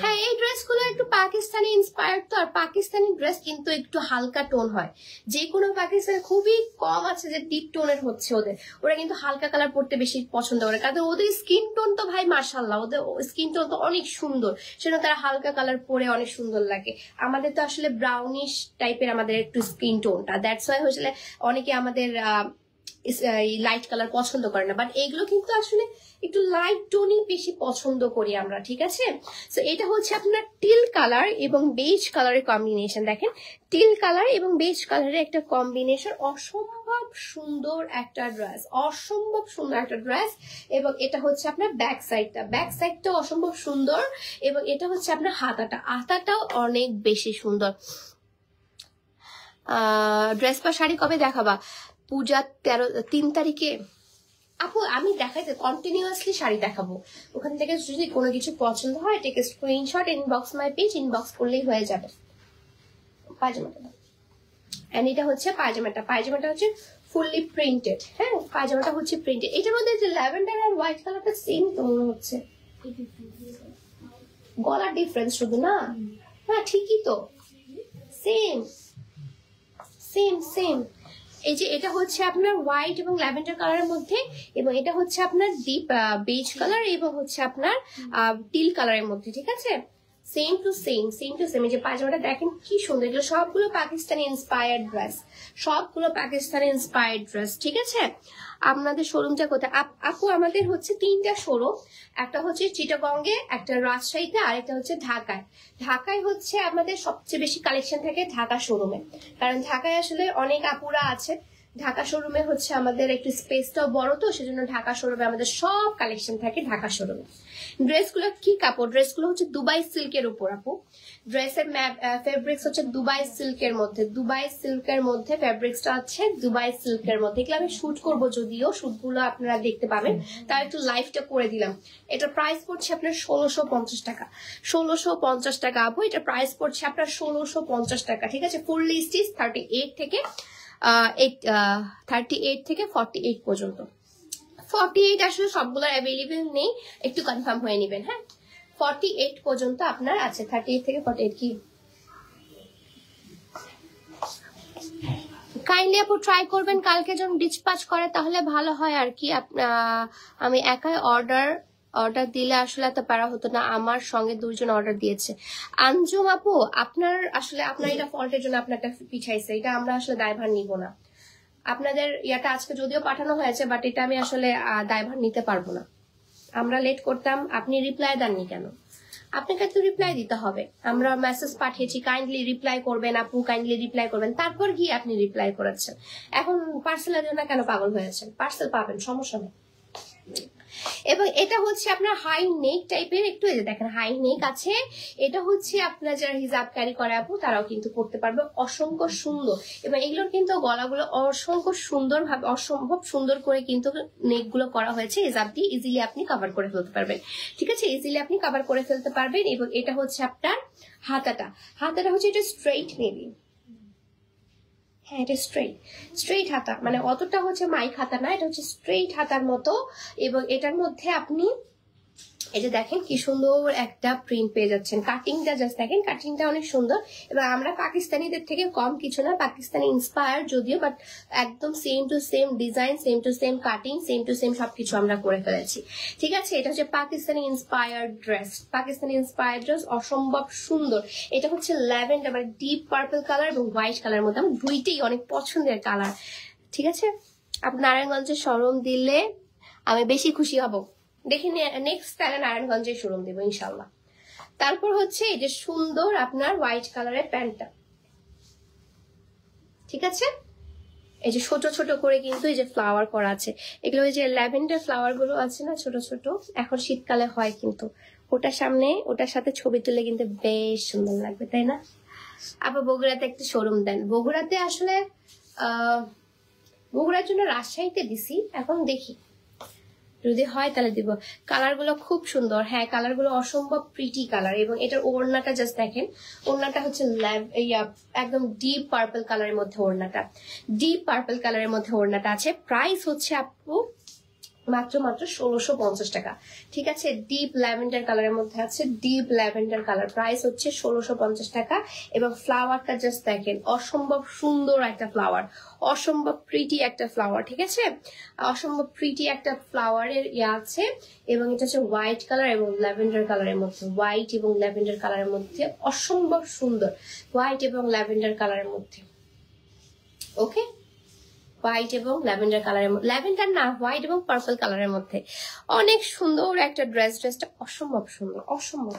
হ্যাঁ, এই ড্রেসগুলো একটু পাকিস্তানি ইন্সপায়ার্ড তো, আর পাকিস্তানি ড্রেস কিন্তু একটু হালকা টোন হয়। যে কোনো পাকিস্তানে খুবই কম আছে যে ডিপ টোনের হচ্ছে ওদের, ওরা কিন্তু হালকা কালার পরতে বেশি পছন্দ করে, কারণ ওদের স্কিন টোন তো ভাই মাশাআল্লাহ, ওদের স্কিন টোন তো অনেক সুন্দর, সেজন্য তারা হালকা কালার পরে অনেক সুন্দর লাগে। আমাদের তো আসলে ব্রাউনিশ টাইপের আমাদের একটু স্কিন টোনটা, দ্যাটস ওয়াই হচ্ছে অনেকে আমাদের লাইট কালার পছন্দ করে না, বাট এগুলো কিন্তু আসলে একটু লাইট টোনই বেশি পছন্দ করি আমরা, ঠিক আছে। সো এটা হচ্ছে আপনার টিল কালার এবং বেজ কালারের কম্বিনেশন। দেখেন, টিল কালার এবং বেজ কালারের একটা কম্বিনেশন, অসম্ভব সুন্দর একটা ড্রেস, অসম্ভব সুন্দর একটা ড্রেস। এবং এটা হচ্ছে আপনার ব্যাক সাইডটাও অসম্ভব সুন্দর, এবং এটা হচ্ছে আপনার হাতাটাও অনেক বেশি সুন্দর। ড্রেস বা শাড়ি কবে দেখাবা? পূজা 3 তারিখে আপু আমি দেখাইতে কন্টিনিউয়াসলি শাড়ি দেখাবো, ওখান থেকে যদি কোনো কিছু পছন্দ হয় take screenshot, inbox my page, inbox করলেই হয়ে যাবে। পায়জামাটা এন্ড এটা হচ্ছে পায়জামাটা হচ্ছে ফুললি প্রিন্টেড। হ্যাঁ, পায়জামাটা হচ্ছে প্রিন্টেড। এটার মধ্যে যে ল্যাভেন্ডার আর হোয়াইট কালারটা সেম তো মনে হচ্ছে, গলার ডিফারেন্স শুধু না? না ঠিকই তো, সেম সেম সেম। এই যে এটা হচ্ছে আপনার হোয়াইট এবং ল্যাভেন্ডার কালারের মধ্যে, এবং এটা হচ্ছে আপনার ডিপ বেজ কালার এবং হচ্ছে আপনার টিল কালারের মধ্যে, ঠিক আছে। Same to same. এই যে পায়জামাটা দেখেন কি সুন্দর, এগুলো সবগুলো পাকিস্তানি ইন্সপায়ার্ড ড্রেস, ঠিক আছে। আপনাদের শোরুমটা কোথায় আপু? আমাদের হচ্ছে 3টা শোরুম, একটা হচ্ছে চিটাগঙ্গে, একটা রাজশাহীতে, আর একটা হচ্ছে ঢাকায়। ঢাকায় হচ্ছে আমাদের সবচেয়ে বেশি কালেকশন থাকে ঢাকা শোরুমে, কারণ ঢাকায় আসলে অনেক আপুরা আছে। ঢাকা শোরুমে হচ্ছে আমাদের একটু স্পেসটাও বড়, তো সেজন্য ঢাকা শোরুমে আমাদের সব কালেকশন থাকে ঢাকা শোরুমে। ড্রেসগুলো কি কাপড়? ড্রেসগুলো হচ্ছে দুবাই সিল্কের উপর আপু। ড্রেসের ফেব্রিক্স হচ্ছে দুবাই সিল্কের মধ্যে ফেব্রিক্সটা আছে দুবাই সিল্কের মধ্যে। এগুলো আমি শুট করবো, যদিও শুটগুলো আপনারা দেখতে পাবেন, তার একটু লাইভটা করে দিলাম। এটা প্রাইস পড়ছে আপনার 1650 টাকা। 1650 টাকা আপু, এটা প্রাইস পড়ছে আপনার 1650 টাকা, ঠিক আছে। ফুললি স্টিচ 38 থেকে 48 পর্যন্ত। 48 আসলে সবগুলো অ্যাভেলেবেল নেই, একটু কনফার্ম হয়ে নেবেন। হ্যাঁ, 48 পর্যন্ত আপনার আছে, 38 থেকে 48। কি কাইন্ডলি আপু ট্রাই করবেন, কালকে যখন ডিসপ্যাচ করে তাহলে ভালো হয় আর কি। আমি একাই অর্ডার দিলে আসলে এত প্যারা হতো না, আমার সঙ্গে 2 জন অর্ডার দিয়েছে। আঞ্জুম আপু, আপনার এটা ফল্টের জন্য আপনারটা পিছাইছে, এটা আমরা আসলে দায়ভার নিব না। আপনাদের ইয়াটা আজকে যদিও পাঠানো হয়েছে, বাট এটা আমি আসলে দায়ভার নিতে পারবো না। আমরা লেট করতাম, আপনি রিপ্লাই দেননি কেন? আপনাকে তো রিপ্লাই দিতে হবে। আমরা মেসেজ পাঠিয়েছি, কাইন্ডলি রিপ্লাই করবেন আপু, কাইন্ডলি রিপ্লাই করবেন, তারপর গিয়ে আপনি রিপ্লাই করেছেন। এখন পার্সেলের জন্য কেন পাগল হয়েছেন? পার্সেল পাবেন, সমস্যা নেই। এবং এটা হচ্ছে আপনার হাই নেক টাইপের, একটু এই যে দেখেন হাই নেক আছে। এটা হচ্ছে আপনার যারা হিজাব ক্যারি করে আপু তারাও কিন্তু পড়তে পারবে, অসংখ্য সুন্দর। এবং এগুলোর কিন্তু গলাগুলো অসংখ্য সুন্দর ভাবে, অসম্ভব সুন্দর করে কিন্তু নেক গুলো করা হয়েছে। হিজাব দিয়ে ইজিলি আপনি কভার করে ফেলতে পারবেন, ঠিক আছে, ইজিলি আপনি কভার করে ফেলতে পারবেন। এবং এটা হচ্ছে আপনার হাতাটা হচ্ছে এটা স্ট্রেইট নেবি। হ্যাঁ, এটা স্ট্রেইট হাতা, মানে অতটা হচ্ছে মাইক হাতা না, এটা হচ্ছে স্ট্রেইট হাতার মতো। এবং এটার মধ্যে আপনি এই যে দেখেন কি সুন্দর একটা প্রিন্ট পেয়ে যাচ্ছেন। কাটিংটা জাস্ট দেখেন, কাটিংটা অনেক সুন্দর। এবং আমরা পাকিস্তানিদের থেকে কম কিছু না, পাকিস্তানি ইন্সপায়ার যদিও, বাট একদম same to same design, same to same cutting, same to same সবকিছু আমরা করে ফেলেছি, ঠিক আছে। এটা হচ্ছে পাকিস্তানি ইন্সপায়ার্ড ড্রেস, অসম্ভব সুন্দর। এটা হচ্ছে ল্যাভেন্ডার মানে ডিপ পার্পল কালার এবং হোয়াইট কালার মধ্যে, আমার দুইটাই অনেক পছন্দের কালার, ঠিক আছে। আপনি নারায়ণগঞ্জে শোরুম দিলে আমি বেশি খুশি হব। দেখি নেক্সট টাইম নারায়ণগঞ্জে শোরুম দেবো ইনশাল্লাহ। তারপর হচ্ছে এই যে সুন্দর আপনার হোয়াইট কালারের প্যান্টটা, ঠিক আছে। এই যে ছোট ছোট করে কিন্তু এই যে ফ্লাওয়ার করা আছে, এগুলো ওই যে ল্যাভেন্ডার ফ্লাওয়ার গুলো আছে না ছোট ছোট, এখন শীতকালে হয় কিন্তু ওটার সাথে ছবি তুলে কিন্তু বেশ সুন্দর লাগবে, তাই না? আবার বগুড়াতে একটা শোরুম দেন। বগুড়াতে আসলে বগুড়ার জন্য রাজশাহীতে দিছি, এখন দেখি যদি হয় তাহলে দিব। কালার গুলো খুব সুন্দর, হ্যাঁ কালার গুলো অসম্ভব প্রিটি কালার। এবং এটার ওড়নাটা জাস্ট দেখেন, ওড়নাটা হচ্ছে একদম ডিপ পার্পল কালারের মধ্যে ওড়নাটা, ডিপ পার্পল কালারের মধ্যে ওড়নাটা আছে। প্রাইস হচ্ছে আপু মাত্র 1650 টাকা, ঠিক আছে? ডিপ ল্যাভেন্ডার কালারের মধ্যে আছে, ডিপ ল্যাভেন্ডার কালার, প্রাইস হচ্ছে 1650 টাকা। এবং ফ্লাওয়ারটা জাস্ট দেখেন, অসম্ভব সুন্দর একটা ফ্লাওয়ার, অসম্ভব প্রিটি একটা ফ্লাওয়ার, ঠিক আছে? অসম্ভব প্রিটি একটা ফ্লাওয়ারের আছে। এবং এটা হচ্ছে হোয়াইট কালার এবং ল্যাভেন্ডার কালারের মধ্যে, হোয়াইট এবং ল্যাভেন্ডার কালারের মধ্যে, অসম্ভব সুন্দর হোয়াইট এবং ল্যাভেন্ডার কালারের মধ্যে। ওকে, হোয়াইট এবং ল্যাভেন্ডার কালারের মধ্যে, ল্যাভেন্ডার না হোয়াইট এবং পার্পল কালারের মধ্যে অনেক সুন্দর একটা ড্রেস। ড্রেসটা অসম্ভব সুন্দর, অসম্ভব।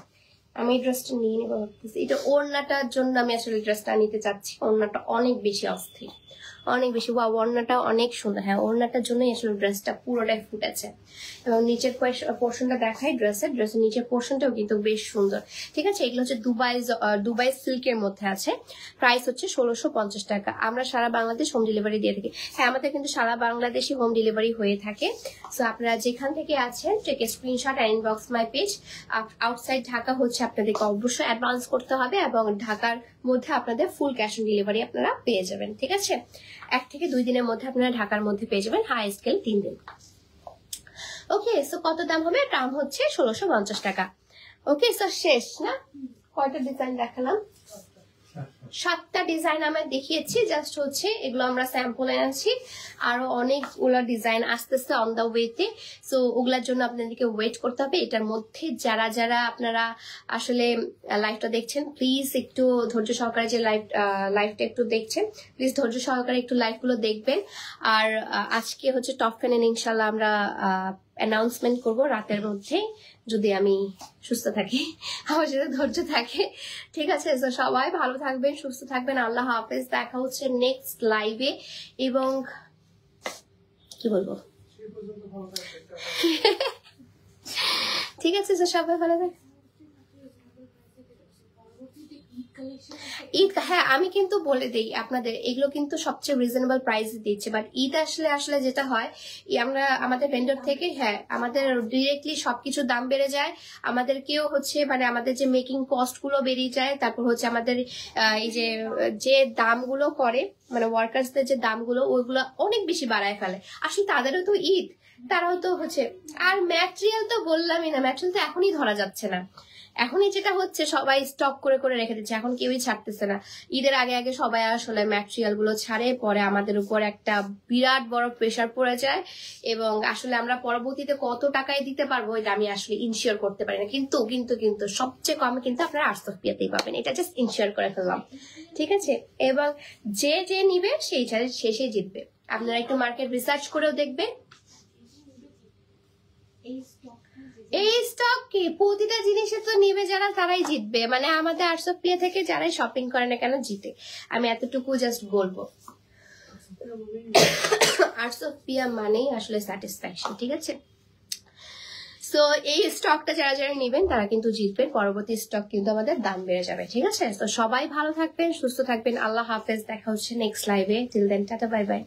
আমি এই ড্রেসটা নিয়ে নেবো ভাবতেছি। এটা ওড়নাটার জন্য আমি আসলে ড্রেসটা নিতে চাচ্ছি। ওড়নাটা অনেক বেশি অস্থির, অনেক বেশি। ওড়নাটা অনেক সুন্দর, হ্যাঁ ওড়নাটার জন্যই আসলে ড্রেসটা পুরোটাই ফুটেছে। এবং নিচের পোর্শনটা দেখাই, ড্রেসের নিচের পোর্শনটাও কিন্তু বেশ সুন্দর, ঠিক আছে? এগুলো হচ্ছে দুবাই সিল্কের মধ্যে আছে। প্রাইস হচ্ছে 1650 টাকা। আমরা সারা বাংলাদেশ হোম ডেলিভারি দিয়ে থাকি। হ্যাঁ আমাদের কিন্তু সারা বাংলাদেশে হোম ডেলিভারি হয়ে থাকে। সো আপনারা যেখান থেকে আছেন take a screenshot and inbox my page. Outside Dhaka হচ্ছে আপনাদেরকে অবশ্যই অ্যাডভান্স করতে হবে, এবং ঢাকার মধ্যে আপনাদের ফুল ক্যাশ অন ডেলিভারি আপনারা পেয়ে যাবেন, ঠিক আছে? 1 থেকে 2 দিনের মধ্যে আপনারা ঢাকার মধ্যে পেয়ে যাবেন, হাই স্কেল 3 দিন। ওকে, সো কত দাম হবে? দাম হচ্ছে 1650 টাকা। ওকে, সো শেষ না? কয়টা ডিজাইন দেখালাম? 7টা ডিজাইন আমরা দেখিয়েছি। জাস্ট হচ্ছে এগুলো আমরা স্যাম্পল এনেছি, আরো অনেকগুলো ডিজাইন আসতেছে অন দা ওয়েতে। সো ওগুলোর জন্য আপনাদেরকে ওয়েট করতে হবে। এটার মধ্যে যারা যারা আপনারা আসলে লাইভটা দেখছেন, প্লিজ একটু ধৈর্য সহকারে, যে লাইভটা একটু দেখছেন প্লিজ ধৈর্য সহকারে একটু লাইভগুলো দেখবেন। আর আজকে হচ্ছে টপ 10 ইনশাল্লাহ আমরা অ্যানাউন্সমেন্ট করব রাতের মধ্যে, যদি আমি সুস্থ থাকি, আমার সাথে ধৈর্য থাকে, ঠিক আছে? তো সবাই ভালো থাকবেন, সুস্থ থাকবেন, আল্লাহ হাফেজ। দেখা হচ্ছে নেক্সট লাইভে। এবং কি বলবো, ঠিক আছে? তো সবাই ভালো থাকবেন। ঈদ, হ্যাঁ আমি কিন্তু বলে দিই আপনাদের, এগুলো কিন্তু সবচেয়ে রিজনেবল প্রাইসে দিচ্ছে। বাট ঈদ আসলে যেটা হয়, আমরা আমাদের ভেন্ডর থেকে, হ্যাঁ আমাদের ডিরেক্টলি সবকিছুর দাম বেড়ে যায়। আমাদেরকেও হচ্ছে মানে আমাদের যে মেকিং কস্ট গুলো বেরিয়ে যায়। তারপর হচ্ছে আমাদের এই যে দামগুলো করে, মানে ওয়ার্কার্সদের যে দামগুলো, ওইগুলো অনেক বেশি বাড়ায় ফেলে। আসলে তাদেরও তো ঈদ, তারাও তো হচ্ছে। আর ম্যাটেরিয়াল তো বললামই না, ম্যাটেরিয়াল তো এখনই ধরা যাচ্ছে না। এখনই যেটা হচ্ছে সবাই স্টক করে করে রেখে দিচ্ছে, এখন কেউই ছাড়তেছে না। ঈদের আগে আগে সবাই আসলে ম্যাটেরিয়াল গুলো ছাড়ে, পরে আমাদের উপর একটা বিরাট বড় প্রেশার পড়ে যায়। এবং আসলে আমরা পরবর্তীতে কত টাকায় দিতে পারবো এটা আমি আসলে ইনশিওর করতে পারি না। কিন্তু কিন্তু কিন্তু সবচেয়ে কম কিন্তু আপনারা আরসোফিয়াতেই পাবেন, এটা জাস্ট ইনশিওর করে ফেললাম, ঠিক আছে? এবং যে নিবে সেই জিতবে। আপনারা একটু মার্কেট রিসার্চ করেও দেখবেন। এই স্টক কি প্রতিটা জিনিসে তো নিবে যারা, তারাই জিতবে। মানে আমাদের আরসোফিয়া থেকে যারাই শপিং করে না কেন জিতে, আমি এতটুকু জাস্ট বলবো। আরসোফিয়া মানেই আসলে স্যাটিসফ্যাকশন, ঠিক আছে? সো এই স্টকটা যারা যারা নেবেন তারা কিন্তু জিতবেন। পরবর্তী স্টক কিন্তু আমাদের দাম বেড়ে যাবে, ঠিক আছে? তো সবাই ভালো থাকবেন, সুস্থ থাকবেন, আল্লাহ হাফেজ। দেখা হচ্ছে নেক্সট লাইভে। Till then tata, bye by.